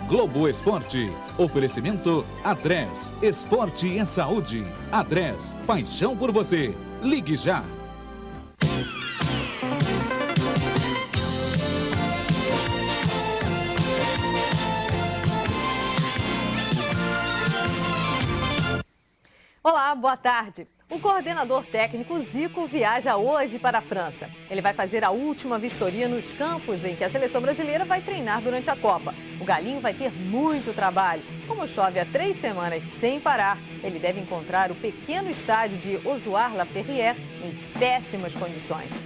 Globo Esporte. Oferecimento Adres. Esporte é saúde. Adres. Paixão por você. Ligue já. Olá, boa tarde. O coordenador técnico Zico viaja hoje para a França. Ele vai fazer a última vistoria nos campos em que a seleção brasileira vai treinar durante a Copa. O Galinho vai ter muito trabalho. Como chove há 3 semanas sem parar, ele deve encontrar o pequeno estádio de Ozoir-la-Ferrière em péssimas condições.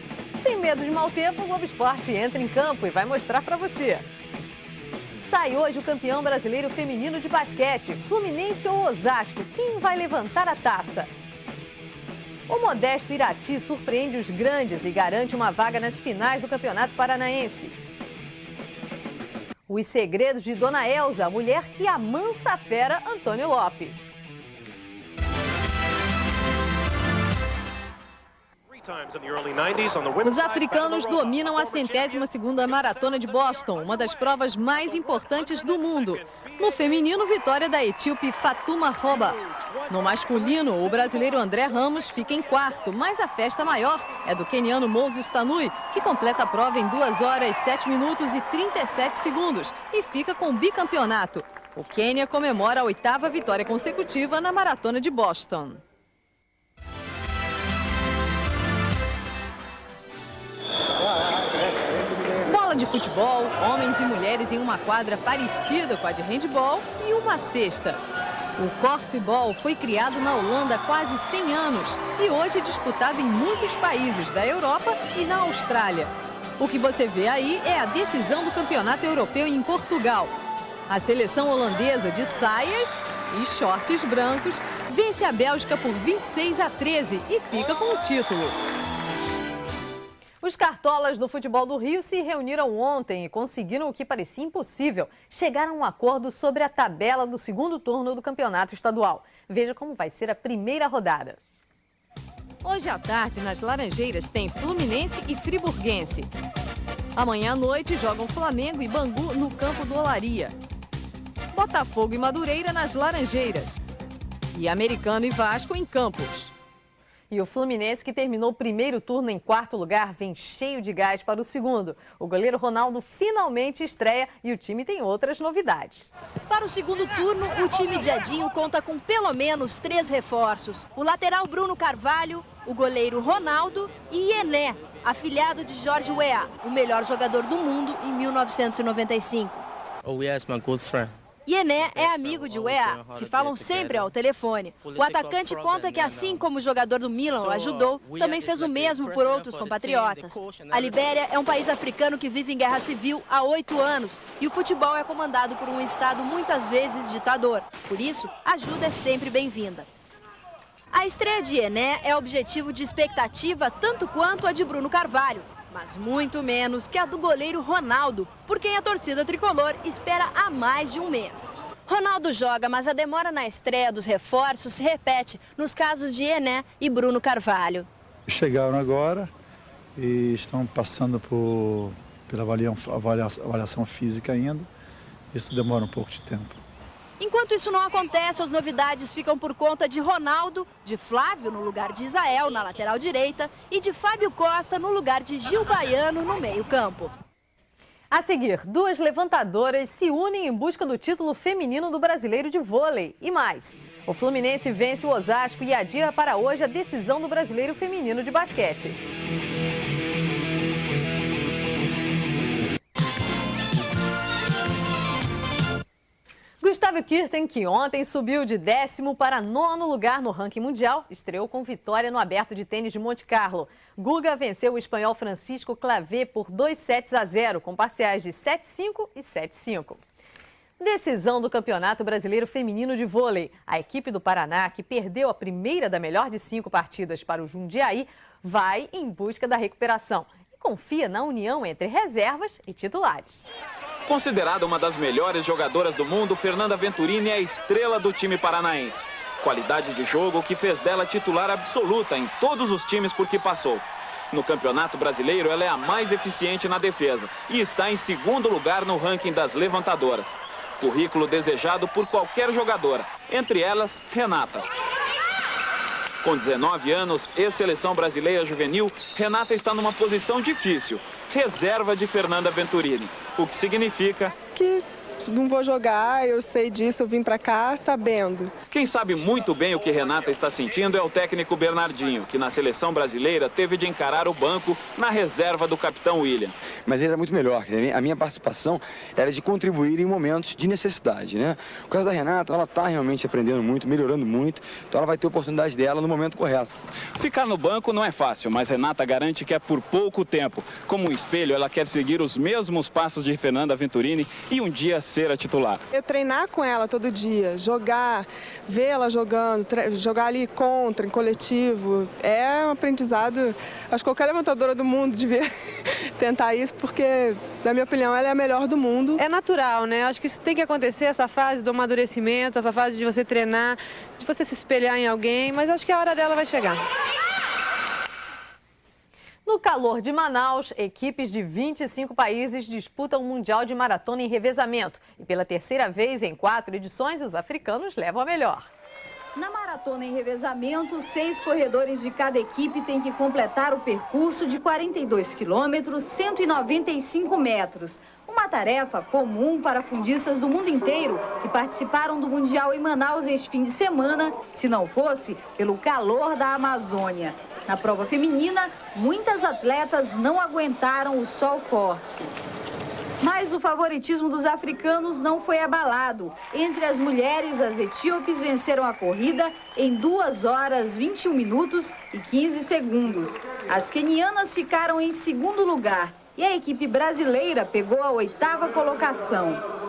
Sem medo de mau tempo, o Globo Esporte entra em campo e vai mostrar para você. Sai hoje o campeão brasileiro feminino de basquete, Fluminense ou Osasco. Quem vai levantar a taça? O modesto Irati surpreende os grandes e garante uma vaga nas finais do Campeonato Paranaense. Os segredos de Dona Elza, a mulher que amansa a fera Antônio Lopes. Os africanos dominam a 100ª Maratona de Boston, uma das provas mais importantes do mundo. No feminino, vitória da etíope Fatuma Roba. No masculino, o brasileiro André Ramos fica em quarto, mas a festa maior é do queniano Moses Tanui, que completa a prova em 2 horas, 7 minutos e 37 segundos e fica com o bicampeonato. O Quênia comemora a 8ª vitória consecutiva na Maratona de Boston. Bola de futebol, homens e mulheres em uma quadra parecida com a de handebol e uma cesta. O korfball foi criado na Holanda há quase 100 anos e hoje é disputado em muitos países da Europa e na Austrália. O que você vê aí é a decisão do Campeonato Europeu em Portugal. A seleção holandesa de saias e shorts brancos vence a Bélgica por 26-13 e fica com o título. Os cartolas do futebol do Rio se reuniram ontem e conseguiram o que parecia impossível, chegar a um acordo sobre a tabela do segundo turno do campeonato estadual. Veja como vai ser a primeira rodada. Hoje à tarde, nas Laranjeiras, tem Fluminense e Friburguense. Amanhã à noite, jogam Flamengo e Bangu no campo do Olaria. Botafogo e Madureira nas Laranjeiras. E Americano e Vasco em Campos. E o Fluminense, que terminou o primeiro turno em 4º lugar, vem cheio de gás para o segundo. O goleiro Ronaldo finalmente estreia e o time tem outras novidades. Para o segundo turno, o time de Edinho conta com pelo menos 3 reforços. O lateral Bruno Carvalho, o goleiro Ronaldo e Ené, afilhado de Jorge Weah, o melhor jogador do mundo em 1995. Weah is my good friend. Ené é amigo de Weah, se falam sempre ao telefone. O atacante conta que, assim como o jogador do Milan o ajudou, também fez o mesmo por outros compatriotas. A Libéria é um país africano que vive em guerra civil há 8 anos e o futebol é comandado por um Estado muitas vezes ditador. Por isso, a ajuda é sempre bem-vinda. A estreia de Ené é objetivo de expectativa tanto quanto a de Bruno Carvalho, mas muito menos que a do goleiro Ronaldo, por quem a torcida tricolor espera há mais de um mês. Ronaldo joga, mas a demora na estreia dos reforços se repete nos casos de Ené e Bruno Carvalho. Chegaram agora e estão passando pela avaliação física ainda. Isso demora um pouco de tempo. Enquanto isso não acontece, as novidades ficam por conta de Ronaldo, de Flávio no lugar de Isael na lateral direita e de Fábio Costa no lugar de Gil Baiano no meio-campo. A seguir, 2 levantadoras se unem em busca do título feminino do Brasileiro de Vôlei. E mais, o Fluminense vence o Osasco e adia para hoje a decisão do Brasileiro Feminino de Basquete. Gustavo Kuerten, que ontem subiu de 10º para 9º lugar no ranking mundial, estreou com vitória no Aberto de Tênis de Monte Carlo. Guga venceu o espanhol Francisco Clavé por 2-0, com parciais de 7-5 e 7-5. Decisão do Campeonato Brasileiro Feminino de Vôlei. A equipe do Paraná, que perdeu a primeira da melhor de 5 partidas para o Jundiaí, vai em busca da recuperação e confia na união entre reservas e titulares. Considerada uma das melhores jogadoras do mundo, Fernanda Venturini é a estrela do time paranaense. Qualidade de jogo que fez dela titular absoluta em todos os times por que passou. No Campeonato Brasileiro, ela é a mais eficiente na defesa e está em 2º lugar no ranking das levantadoras. Currículo desejado por qualquer jogadora, entre elas Renata. Com 19 anos, ex-seleção brasileira juvenil, Renata está numa posição difícil, reserva de Fernanda Venturini, o que significa que não vou jogar, eu sei disso, eu vim pra cá sabendo. Quem sabe muito bem o que Renata está sentindo é o técnico Bernardinho, que na seleção brasileira teve de encarar o banco na reserva do capitão William. Mas ele era muito melhor, a minha participação era de contribuir em momentos de necessidade, né? No caso da Renata, ela está realmente aprendendo muito, melhorando muito, então ela vai ter a oportunidade dela no momento correto. Ficar no banco não é fácil, mas Renata garante que é por pouco tempo. Como um espelho, ela quer seguir os mesmos passos de Fernanda Venturini e um dia ser a titular. Eu treinar com ela todo dia, jogar, ver ela jogando, jogar ali contra, em coletivo, é um aprendizado. Acho que qualquer levantadora do mundo devia tentar isso, porque, na minha opinião, ela é a melhor do mundo. É natural, né? Acho que isso tem que acontecer, essa fase do amadurecimento, essa fase de você treinar, de você se espelhar em alguém, mas acho que a hora dela vai chegar. No calor de Manaus, equipes de 25 países disputam o Mundial de Maratona em revezamento. E pela terceira vez em 4 edições, os africanos levam a melhor. Na maratona em revezamento, 6 corredores de cada equipe têm que completar o percurso de 42 quilômetros, 195 metros. Uma tarefa comum para fundistas do mundo inteiro que participaram do Mundial em Manaus este fim de semana, se não fosse pelo calor da Amazônia. Na prova feminina, muitas atletas não aguentaram o sol forte. Mas o favoritismo dos africanos não foi abalado. Entre as mulheres, as etíopes venceram a corrida em 2 horas, 21 minutos e 15 segundos. As quenianas ficaram em segundo lugar e a equipe brasileira pegou a 8ª colocação.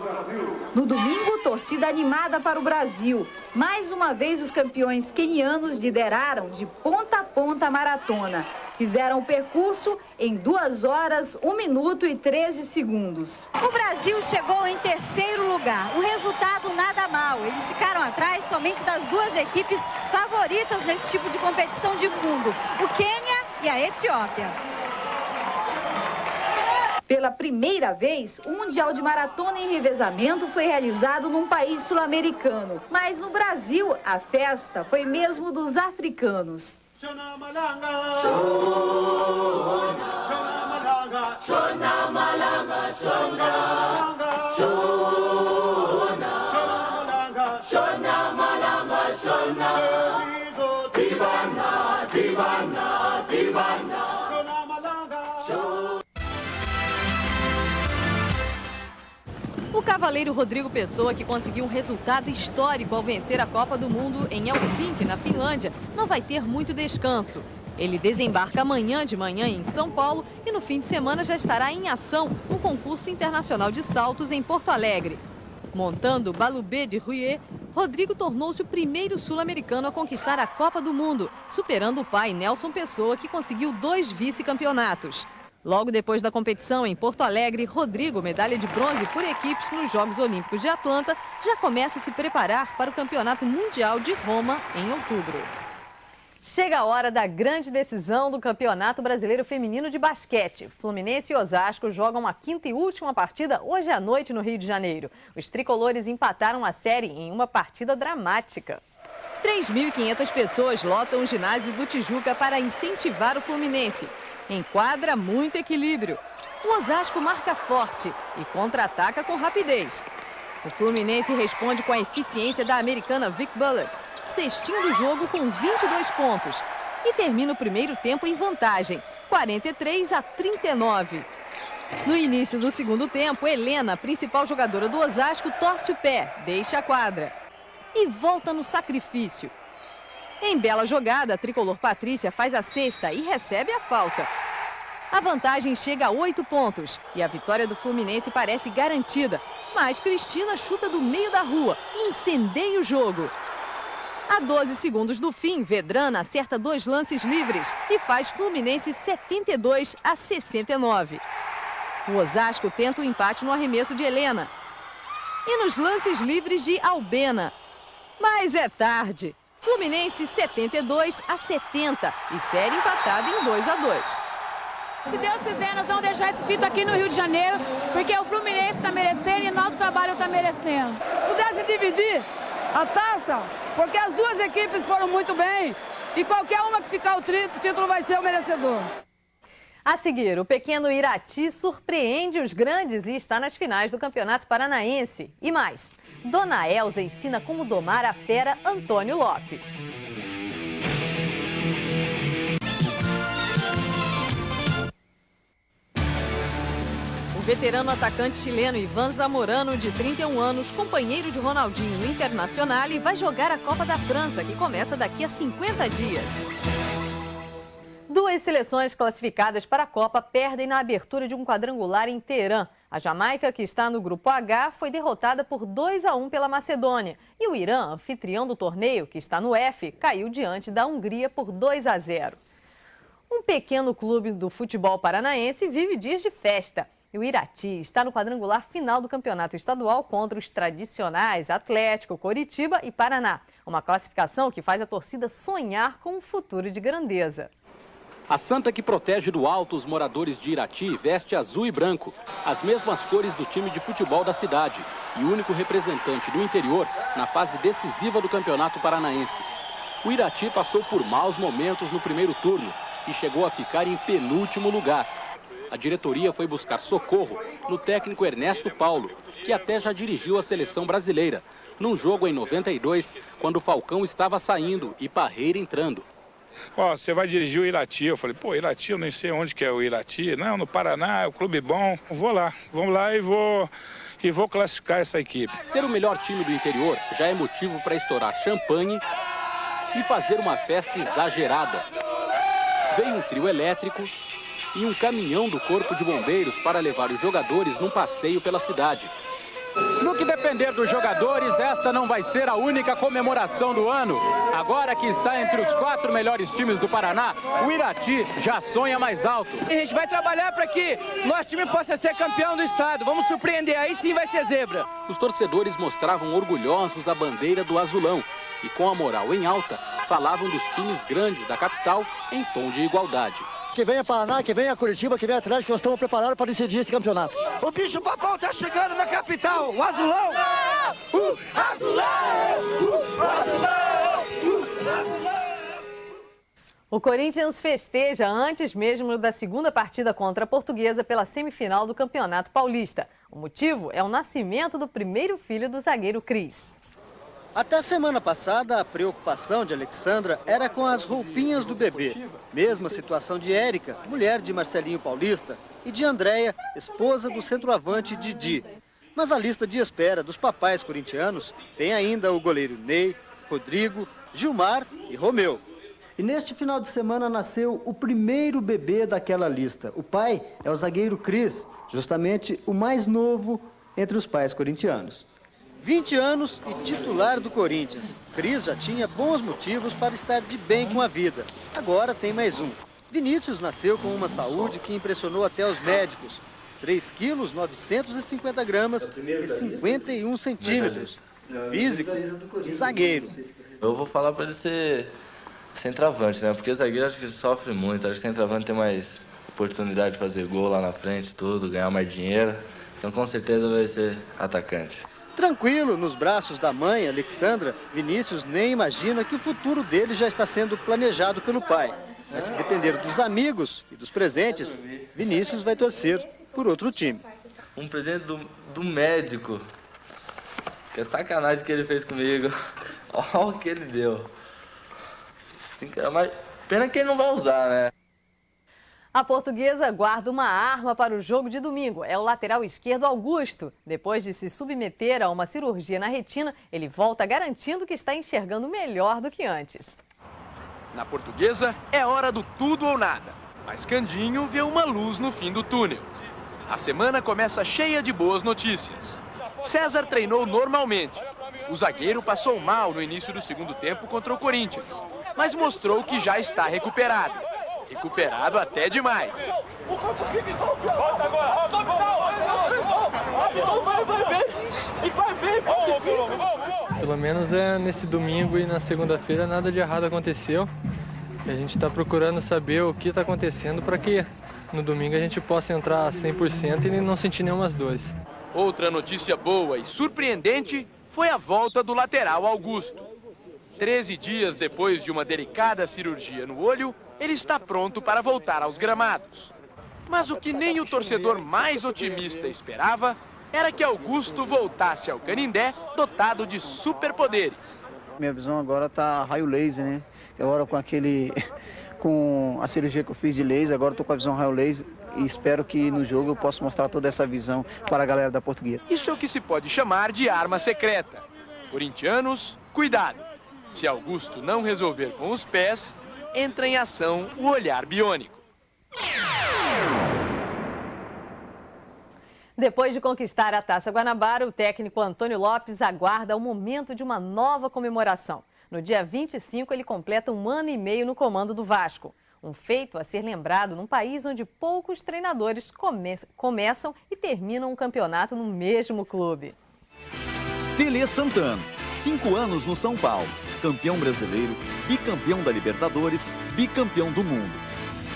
No domingo, torcida animada para o Brasil. Mais uma vez, os campeões quenianos lideraram de ponta a ponta a maratona. Fizeram o percurso em 2 horas, 1 minuto e 13 segundos. O Brasil chegou em terceiro lugar. Um resultado nada mal. Eles ficaram atrás somente das 2 equipes favoritas nesse tipo de competição de fundo, o Quênia e a Etiópia. Pela primeira vez, o Mundial de Maratona em revezamento foi realizado num país sul-americano. Mas no Brasil, a festa foi mesmo dos africanos. O cavaleiro Rodrigo Pessoa, que conseguiu um resultado histórico ao vencer a Copa do Mundo em Helsinki, na Finlândia, não vai ter muito descanso. Ele desembarca amanhã de manhã em São Paulo e no fim de semana já estará em ação no concurso internacional de saltos em Porto Alegre. Montando o Balubê de Rouet, Rodrigo tornou-se o primeiro sul-americano a conquistar a Copa do Mundo, superando o pai Nelson Pessoa, que conseguiu 2 vice-campeonatos. Logo depois da competição em Porto Alegre, Rodrigo, medalha de bronze por equipes nos Jogos Olímpicos de Atlanta, já começa a se preparar para o Campeonato Mundial de Roma em outubro. Chega a hora da grande decisão do Campeonato Brasileiro Feminino de Basquete. Fluminense e Osasco jogam a 5ª e última partida hoje à noite no Rio de Janeiro. Os tricolores empataram a série em uma partida dramática. 3.500 pessoas lotam o ginásio do Tijuca para incentivar o Fluminense. Em quadra, muito equilíbrio. O Osasco marca forte e contra-ataca com rapidez. O Fluminense responde com a eficiência da americana Vic Bullet, cestinha do jogo com 22 pontos. E termina o primeiro tempo em vantagem, 43-39. No início do segundo tempo, Helena, principal jogadora do Osasco, torce o pé, deixa a quadra. E volta no sacrifício. Em bela jogada, a tricolor Patrícia faz a cesta e recebe a falta. A vantagem chega a 8 pontos e a vitória do Fluminense parece garantida. Mas Cristina chuta do meio da rua e incendeia o jogo. A 12 segundos do fim, Vedrana acerta 2 lances livres e faz Fluminense 72-69. O Osasco tenta o empate no arremesso de Helena. E nos lances livres de Albena. Mas é tarde. Fluminense 72-70 e série empatada em 2-2. Se Deus quiser, nós vamos deixar esse título aqui no Rio de Janeiro, porque o Fluminense está merecendo e nosso trabalho está merecendo. Se pudesse dividir a taça, porque as duas equipes foram muito bem, e qualquer uma que ficar o título vai ser o merecedor. A seguir, o pequeno Irati surpreende os grandes e está nas finais do Campeonato Paranaense. E mais, Dona Elza ensina como domar a fera Antônio Lopes. O veterano atacante chileno Ivan Zamorano, de 31 anos, companheiro de Ronaldinho no Internacional, vai jogar a Copa da França, que começa daqui a 50 dias. Duas seleções classificadas para a Copa perdem na abertura de um quadrangular em Teherã. A Jamaica, que está no grupo H, foi derrotada por 2-1 pela Macedônia. E o Irã, anfitrião do torneio, que está no F, caiu diante da Hungria por 2-0. Um pequeno clube do futebol paranaense vive dias de festa. E o Irati está no quadrangular final do campeonato estadual contra os tradicionais Atlético, Coritiba e Paraná. Uma classificação que faz a torcida sonhar com um futuro de grandeza. A santa que protege do alto os moradores de Irati veste azul e branco, as mesmas cores do time de futebol da cidade e o único representante do interior na fase decisiva do Campeonato Paranaense. O Irati passou por maus momentos no primeiro turno e chegou a ficar em penúltimo lugar. A diretoria foi buscar socorro no técnico Ernesto Paulo, que até já dirigiu a seleção brasileira, num jogo em 92, quando o Falcão estava saindo e Parreira entrando. Ó, você vai dirigir o Irati. Eu falei, pô, Irati, eu nem sei onde que é o Irati. Não, no Paraná, é o clube bom. Vamos lá e vou classificar essa equipe. Ser o melhor time do interior já é motivo para estourar champanhe e fazer uma festa exagerada. Veio um trio elétrico e um caminhão do Corpo de Bombeiros para levar os jogadores num passeio pela cidade. No que depender dos jogadores, esta não vai ser a única comemoração do ano. Agora que está entre os 4 melhores times do Paraná, o Irati já sonha mais alto. A gente vai trabalhar para que nosso time possa ser campeão do estado. Vamos surpreender, aí sim vai ser zebra. Os torcedores mostravam orgulhosos a bandeira do azulão e, com a moral em alta, falavam dos times grandes da capital em tom de igualdade. Que venha Paraná, que venha Curitiba, que venha Atlético, que nós estamos preparados para decidir esse campeonato. O bicho papão tá chegando na capital, o azulão! Azulão! Azulão! O Corinthians festeja antes mesmo da segunda partida contra a Portuguesa pela semifinal do Campeonato Paulista. O motivo é o nascimento do primeiro filho do zagueiro Cris. Até a semana passada, a preocupação de Alexandra era com as roupinhas do bebê. Mesma situação de Érica, mulher de Marcelinho Paulista, e de Andréia, esposa do centroavante Didi. Mas a lista de espera dos papais corintianos tem ainda o goleiro Ney, Rodrigo, Gilmar e Romeu. E neste final de semana nasceu o primeiro bebê daquela lista. O pai é o zagueiro Cris, justamente o mais novo entre os pais corintianos. 20 anos e titular do Corinthians. Cris já tinha bons motivos para estar de bem com a vida. Agora tem mais um. Vinícius nasceu com uma saúde que impressionou até os médicos. 3 quilos, 950 gramas e 51 centímetros. Físico e zagueiro. Eu vou falar para ele ser centroavante, né? Porque zagueiro acho que sofre muito. Acho que centroavante tem mais oportunidade de fazer gol lá na frente, tudo, ganhar mais dinheiro. Então com certeza vai ser atacante. Tranquilo, nos braços da mãe, Alexandra, Vinícius nem imagina que o futuro dele já está sendo planejado pelo pai. Mas se depender dos amigos e dos presentes, Vinícius vai torcer por outro time. Um presente do médico. Que é sacanagem que ele fez comigo. Olha o que ele deu. Mas pena que ele não vai usar, né? A Portuguesa guarda uma arma para o jogo de domingo. É o lateral esquerdo Augusto. Depois de se submeter a uma cirurgia na retina, ele volta garantindo que está enxergando melhor do que antes. Na Portuguesa, é hora do tudo ou nada. Mas Candinho vê uma luz no fim do túnel. A semana começa cheia de boas notícias. César treinou normalmente. O zagueiro passou mal no início do segundo tempo contra o Corinthians, mas mostrou que já está recuperado. Recuperado até demais. Pelo menos nesse domingo e na segunda-feira nada de errado aconteceu. A gente está procurando saber o que está acontecendo para que no domingo a gente possa entrar 100% e não sentir nenhumas dores. Outra notícia boa e surpreendente foi a volta do lateral Augusto. 13 dias depois de uma delicada cirurgia no olho, ele está pronto para voltar aos gramados. Mas o que nem o torcedor mais otimista esperava era que Augusto voltasse ao Canindé dotado de superpoderes. Minha visão agora tá raio laser, né? Agora com a cirurgia que eu fiz de laser, agora estou com a visão raio laser e espero que no jogo eu possa mostrar toda essa visão para a galera da Portuguesa. Isso é o que se pode chamar de arma secreta. Corintianos, cuidado! Se Augusto não resolver com os pés, entra em ação o olhar biônico. Depois de conquistar a Taça Guanabara, o técnico Antônio Lopes aguarda o momento de uma nova comemoração. No dia 25, ele completa 1 ano e meio no comando do Vasco. Um feito a ser lembrado num país onde poucos treinadores começam e terminam um campeonato no mesmo clube. Tele Santana, 5 anos no São Paulo. Campeão brasileiro, bicampeão da Libertadores, bicampeão do mundo.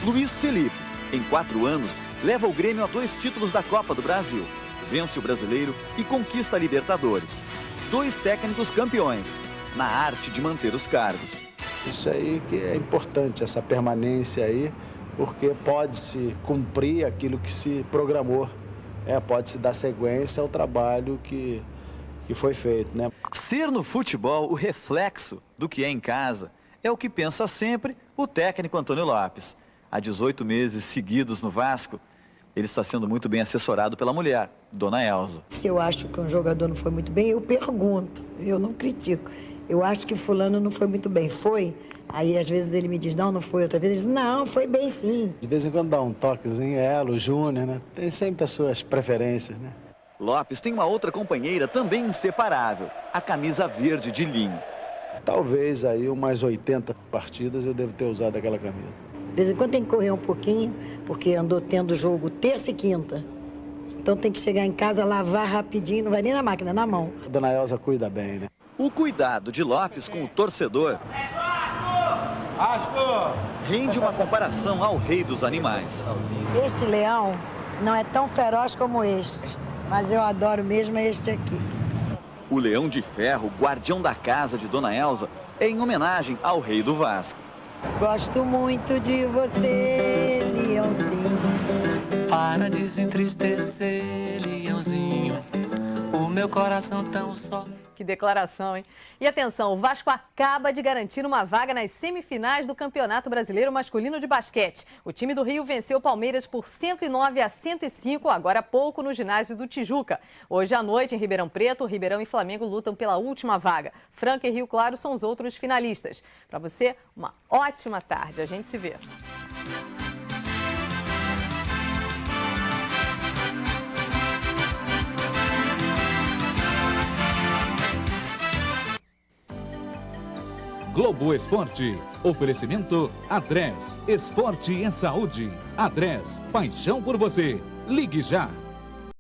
Luiz Felipe, em 4 anos, leva o Grêmio a 2 títulos da Copa do Brasil. Vence o Brasileiro e conquista a Libertadores. 2 técnicos campeões, na arte de manter os cargos. Isso aí que é importante, essa permanência aí, porque pode-se cumprir aquilo que se programou. Pode-se dar sequência ao trabalho que foi feito, né? Ser no futebol o reflexo do que é em casa é o que pensa sempre o técnico Antônio Lopes. Há 18 meses seguidos no Vasco, ele está sendo muito bem assessorado pela mulher, Dona Elza. Se eu acho que um jogador não foi muito bem, eu pergunto, eu não critico. Eu acho que fulano não foi muito bem, foi? Aí às vezes ele me diz, não foi. Outra vez ele diz, não, foi bem sim. De vez em quando dá um toquezinho, o Júnior, né? Tem sempre as suas preferências, né? Lopes tem uma outra companheira também inseparável, a camisa verde de linho. Talvez aí umas 80 partidas eu devo ter usado aquela camisa. De vez em quando tem que correr um pouquinho, porque andou tendo jogo terça e quinta. Então tem que chegar em casa, lavar rapidinho, não vai nem na máquina, na mão. A Dona Elza cuida bem, né? O cuidado de Lopes com o torcedor rende uma comparação ao rei dos animais. Este leão não é tão feroz como este, mas eu adoro mesmo este aqui. O leão de ferro, guardião da casa de Dona Elza, é em homenagem ao rei do Vasco. Gosto muito de você, leãozinho. Para desentristecer, leãozinho, o meu coração tão só. Que declaração, hein? E atenção, o Vasco acaba de garantir uma vaga nas semifinais do Campeonato Brasileiro Masculino de Basquete. O time do Rio venceu o Palmeiras por 109-105, agora há pouco, no ginásio do Tijuca. Hoje à noite, em Ribeirão Preto, Ribeirão e Flamengo lutam pela última vaga. Franca e Rio Claro são os outros finalistas. Para você, uma ótima tarde. A gente se vê. Globo Esporte. Oferecimento Adres. Esporte é saúde. Adres. Paixão por você. Ligue já.